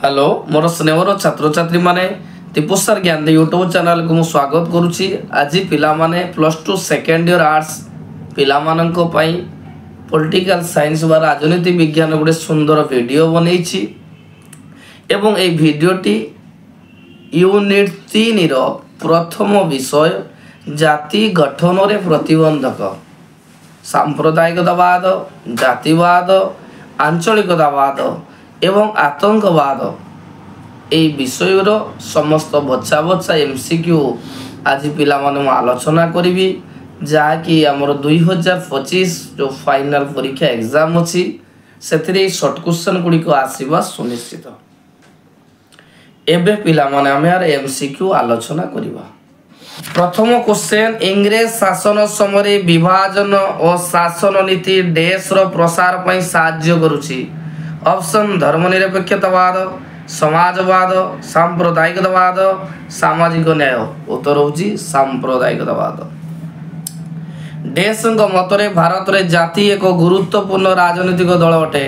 Hello मोर स्नेहर छात्र छात्री माने दीपोसार ज्ञान यूट्यूब चैनल को स्वागत करुच्ची। आज पिला माने +2 सेकेंड ईयर आर्ट्स पिला माननको पई पॉलिटिकल साइंस व राजनीति विज्ञान गोटे सुंदर वीडियो बनई एवं ए वीडियोटी यूनिट 3 रो प्रथम विषय जाति गठन रे प्रतिबंधक सांप्रदायिकतावाद जातिवाद आंचलिकतावाद एवं आतंकवाद ए विषय समस्त बच्चा बच्चा एमसीक्यू आज पिला माने आलोचना करी जहाँकि आमर 2025 जो फाइनल परीक्षा एग्जाम अच्छी से शॉर्ट क्वेश्चन गुड़िक आसवा सुनिश्चित। एबे पिला माने आम यार एमसीक्यू आलोचना करिबा। प्रथम क्वेश्चन इंग्रेज शासन समय विभाजन और शासन नीति देश रो प्रसार पई साहाय्य करुछि। ऑप्शन धर्मनिरपेक्षतावाद समाजवाद सांप्रदायिकतावाद सामाजिक न्याय। उत्तर होछि सांप्रदायिकतावाद। देशंग मतरे भारत रे जाति एक गुरुत्वपूर्ण राजनीतिक दल अटे।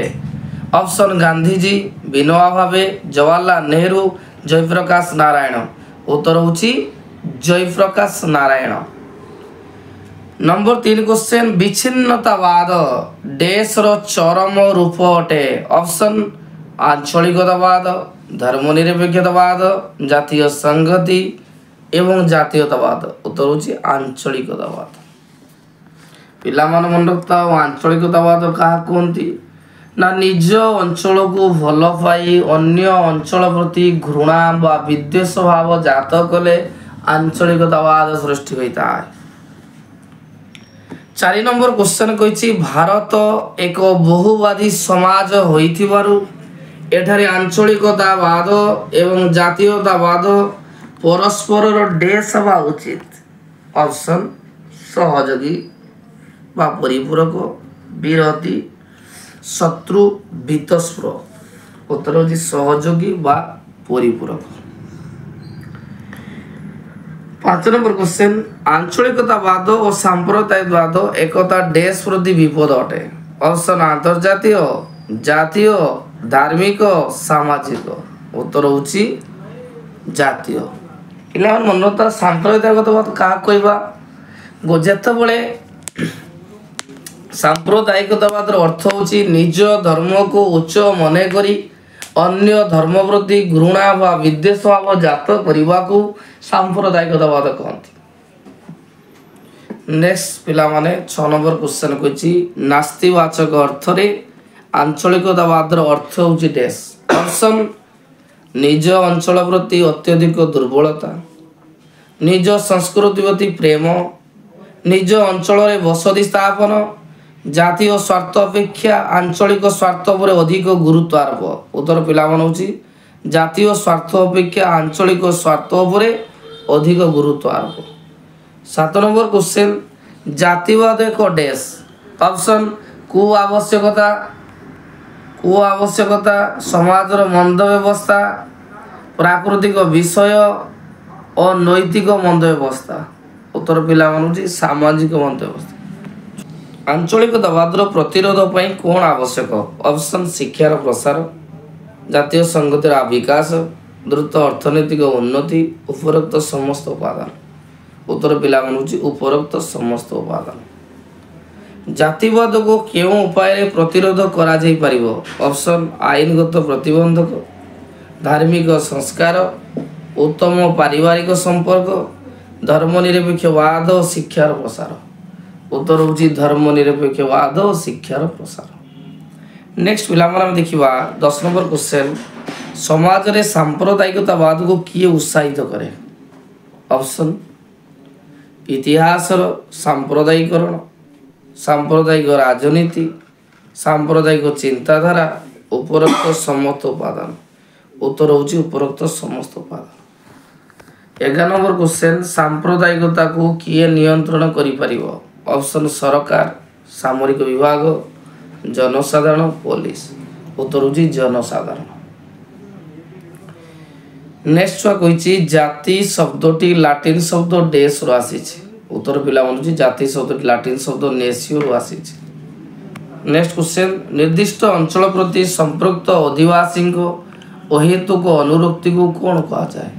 ऑप्शन गांधीजी विनोबा भावे जवाहरलाल नेहरू जयप्रकाश नारायण। उत्तर होछि जयप्रकाश नारायण। नंबर 3 क्वेश्चन विच्छिन्नतावाद देश रो चरम रूप अटे। ऑप्शन आंचलिकतावाद धर्मनिरपेक्षतावाद जातीय संगति एवं जातीयतावाद। उत्तर होछि आंचलिकतावाद। पिला मन मन रखता आंचलिकतावाद कहा कहती ना निज अंचल को भल पाई अन्य अंचल प्रति घृणा व विद्वेष भाव जात कले आंचलिकतावाद सृष्टि होता है। 4 नंबर क्वेश्चन कही भारत एक बहुवादी समाज होइथिबारु एठारे आंचलिकतावाद एवं जातीयतावाद परस्पर डेस हवा उचित। ऑप्शन सहयोगी बा परिपूरक विरोधी शत्रु भीतस्पर। उत्तर होछि सहयोगी बा परिपूरक। 5 नंबर क्वेश्चन आंचलिकतावाद और सांप्रदायिकवाद एकता देश प्रति विपद अटे। ऑप्शन अंतर्जातीय जातीय धार्मिक सामाजिक। उत्तर होछि जातीय। पिला मन रखता सांप्रदायिकतावाद का कहबा जेते बळे सांप्रदायिकतावाद अर्थ होछि निज धर्म को उच्च मने करी अन्य धर्म प्रति घृणा व विद्वेष भाव जात करने को सांप्रदायिकतावाद कहती। नेक्स्ट पिला माने 6 नंबर क्वेश्चन कही नास्तिवाचक अर्थ रे आंचलिकतावाद अर्थ होछि देश। ऑप्शन निज अंचल प्रति अत्यधिक दुर्बलता निज संस्कृति प्रति प्रेम निज अंचल रे बसति स्थापन जातीय स्वार्थ अपेक्षा आंचलिक स्वार्थ पर अधिक गुरुत्व आरोप। उत्तर पिला मन होछि जातीय स्वार्थ अपेक्षा आंचलिक स्वार्थ पर अधिक गुरुत्व आरोप। 7 नंबर क्वेश्चन जातिवाद एक देश। ऑप्शन को आवश्यकता समाजर मंद व्यवस्था प्राकृतिक विषय और नैतिक मंद व्यवस्था। उत्तर पिला मन होछि सामाजिक मंद व्यवस्था। आंचलिकतावाद प्रतिरोध पई कोन आवश्यक। ऑप्शन शिक्षार प्रसार जातीय संगतिर विकास द्रुत अर्थनैतिक उन्नति उपरोक्त समस्त उपादान। उत्तर पिला मन होछि उपरोक्त समस्त उपादान। जातिवाद को केउ उपाय रे प्रतिरोध करा जाई परिबो। ऑप्शन आईनगत प्रतिबंधक धार्मिक संस्कार उत्तम पारिवारिक संपर्क धर्मनिरपेक्षवाद और शिक्षार प्रसार। उत्तर होछि धर्मनिरपेक्षवाद और शिक्षार प्रसार। नेक्स्ट पिला माने देखिबा 10 नंबर क्वेश्चन समाज रे सांप्रदायिकतावाद को किए उत्साहित करे। ऑप्शन इतिहास सांप्रदायिकरण सांप्रदायिक राजनीति सांप्रदायिक चिंताधारा उपरोक्त समस्त उपादान। उत्तर होछि उपरोक्त समस्त उपादान। 11 नंबर क्वेश्चन सांप्रदायिकता को किए नियंत्रण करि परिबो। ऑप्शन सरकार सामरिक विभाग जनसाधारण पुलिस। उत्तर होछि जनसाधारण। नेक्स्ट कहिछि जाति शब्दटी लाटिन शब्द देश रो आसीछि। उत्तर पिला मन होछि जाति शब्दटी लाटिन शब्द नेसियो रो आसीछि। नेक्स्ट क्वेश्चन निर्दिष्ट अंचल प्रति संपृक्त अधिवासी अहेतुक अनुरक्ति को कौन कहा जाए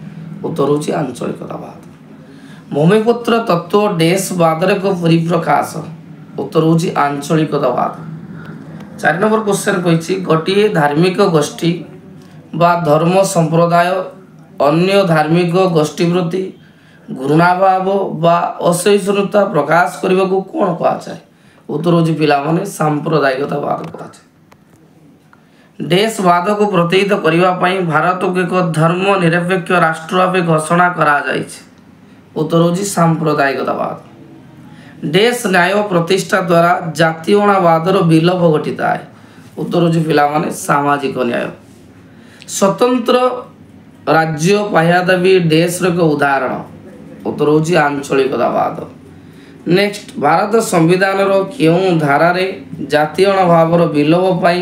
उत्तर होची आंचलिकतावाद। भूमिपुत्र तत्व देशवादर एक परिप्रकाश उत्तर होची आंचलिकतावाद। 4 नंबर क्वेश्चन कही गोटे धार्मिक गोष्ठी बा धर्म संप्रदाय अन्य धार्मिक गोष्ठी प्रति घृणाभाव बा असहिष्णुता प्रकाश करने को कौन कहा जाए उत्तर होची पिलामाने सांप्रदायिकतावाद कहा जाए। देशवाद को प्रतिहित करने भारत को एक धर्म निरपेक्ष राष्ट्र भाव घोषणा करा जाइछे उत्तर होची सांप्रदायिकतावाद। देश न्याय प्रतिष्ठा द्वारा जातीयतावादर विलोप घटिता है उत्तर होची पिलामाने सामाजिक न्याय। स्वतंत्र राज्य पाया दाबी देश एक उदाहरण उत्तर होची आंचलिकतावाद। नेक्स्ट भारत संविधान क्यों धारा रे जातीय भावर विलोप पाई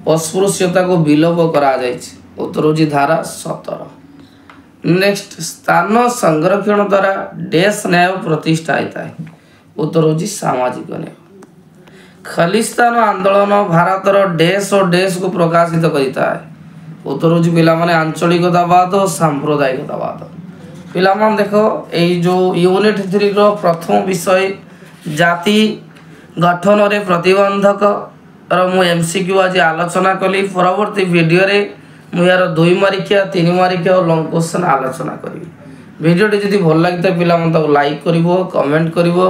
अस्पृश्यता को विलोप करा जाइछे उत्तर होची धारा 17। नेक्स्ट स्थान संरक्षण द्वारा देश न्याय प्रतिष्ठा होता है उत्तर होची सामाजिक न्याय। खालिस्तान आंदोलन भारतर देश और देश को प्रकाशित करता है उत्तर होची पिलामाने आंचलिकतावाद और सांप्रदायिकतावाद। पिलामान देखो यही जो यूनिट 3 रो प्रथम विषय जाति गठन रे प्रतिबंधक मु एमसीक्यू आज आलोचना कली। परवर्ती वीडियो रे मु यार 2 मार्किया 3 मार्किया और लॉन्ग क्वेश्चन आलोचना करी। वीडियो टी जदि भल लगी पिला मन लाइक करिवो कमेंट करिवो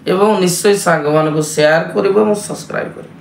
एवं निश्चय सांग मान को शेयर करिवो सब्सक्राइब करिवो।